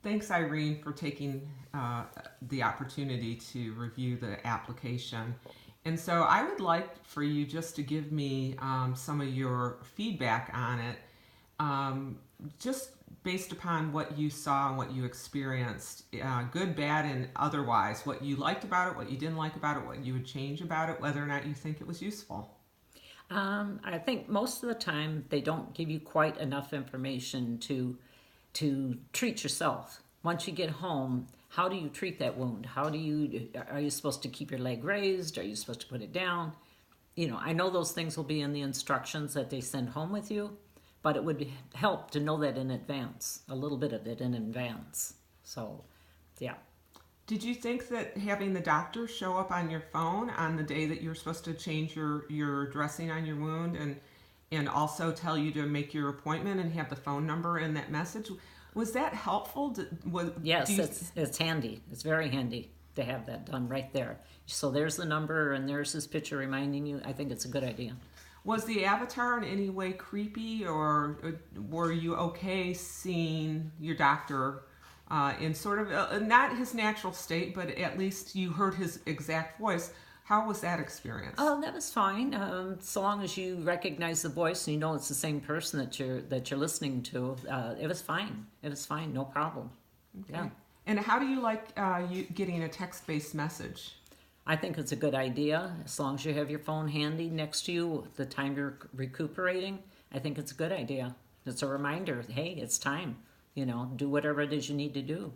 Thanks, Irene, for taking the opportunity to review the application. And so I would like for you just to give me some of your feedback on it, just based upon what you saw and what you experienced, good, bad, and otherwise, what you liked about it, what you didn't like about it, what you would change about it, whether or not you think it was useful. I think most of the time they don't give you quite enough information to treat yourself. Once you get home, how do you treat that wound? Are you supposed to keep your leg raised? Are you supposed to put it down? I know those things will be in the instructions that they send home with you, but it would help to know that in advance, a little bit of it in advance. So, yeah. Did you think that having the doctor show up on your phone on the day that you're supposed to change your dressing on your wound and also tell you to make your appointment and have the phone number in that message, was that helpful? Yes, it's handy. It's very handy to have that done right there. So there's the number and there's this picture reminding you. I think it's a good idea. Was the avatar in any way creepy, or were you okay seeing your doctor in sort of not his natural state, but at least you heard his exact voice? How was that experience? Oh, that was fine. So long as you recognize the voice and you know it's the same person that you're listening to, it was fine. It was fine, no problem. Okay. Yeah. And how do you like you getting a text-based message? I think it's a good idea. As long as you have your phone handy next to you the time you're recuperating, I think it's a good idea. It's a reminder, hey, it's time. Do whatever it is you need to do.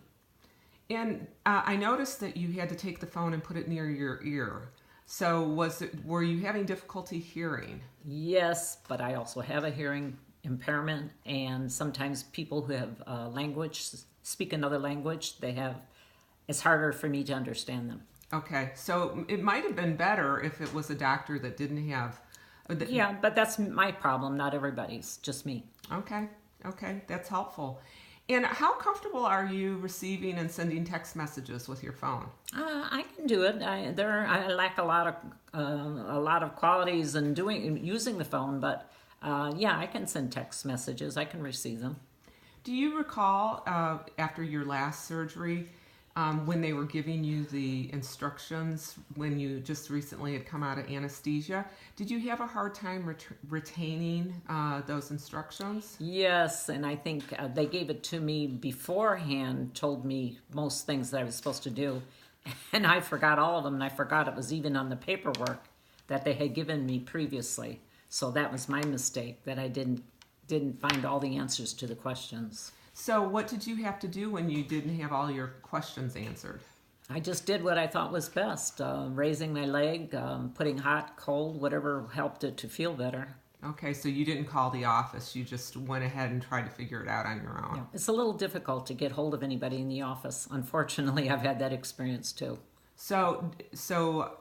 And I noticed that you had to take the phone and put it near your ear. So were you having difficulty hearing? Yes, but I also have a hearing impairment, and sometimes people who have speak another language, it's harder for me to understand them. Okay, so it might have been better if it was a doctor that didn't have. Yeah, but that's my problem, not everybody's, just me. Okay, that's helpful. And how comfortable are you receiving and sending text messages with your phone? I can do it. I lack a lot of qualities in using the phone, but yeah, I can send text messages. I can receive them. Do you recall after your last surgery when they were giving you the instructions when you just recently had come out of anesthesia? Did you have a hard time retaining those instructions? Yes, and I think they gave it to me beforehand, told me most things that I was supposed to do, and I forgot all of them, and I forgot it was even on the paperwork that they had given me previously. So that was my mistake, that I didn't find all the answers to the questions. So what did you have to do when you didn't have all your questions answered? I just did what I thought was best, raising my leg, putting hot, cold, whatever helped it to feel better. Okay, so you didn't call the office. You just went ahead and tried to figure it out on your own. Yeah. It's a little difficult to get hold of anybody in the office. Unfortunately, I've had that experience too. So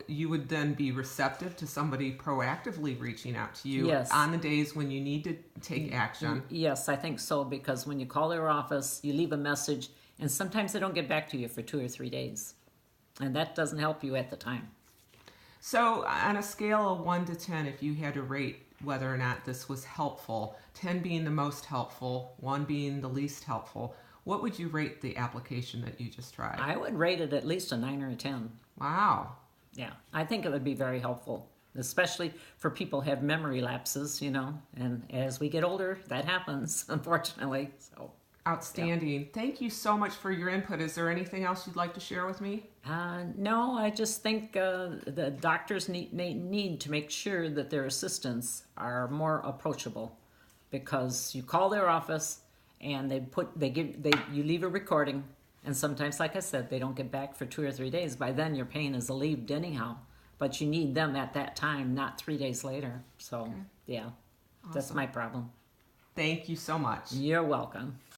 you would then be receptive to somebody proactively reaching out to you Yes. on the days when you need to take action. Yes, I think so, because when you call their office, you leave a message, and sometimes they don't get back to you for 2 or 3 days. And that doesn't help you at the time. So on a scale of 1 to 10, if you had to rate whether or not this was helpful, 10 being the most helpful, 1 being the least helpful, what would you rate the application that you just tried? I would rate it at least a 9 or a 10. Wow. Yeah, I think it would be very helpful, especially for people who have memory lapses, and as we get older, that happens, unfortunately. So, Outstanding. Yeah. Thank you so much for your input. Is there anything else you'd like to share with me? No, I just think the doctors need to make sure that their assistants are more approachable, because you call their office and you leave a recording, and sometimes, like I said, they don't get back for 2 or 3 days. By then your pain is alleviated anyhow, but you need them at that time, not 3 days later. So, okay. Yeah, awesome. That's my problem. Thank you so much. You're welcome.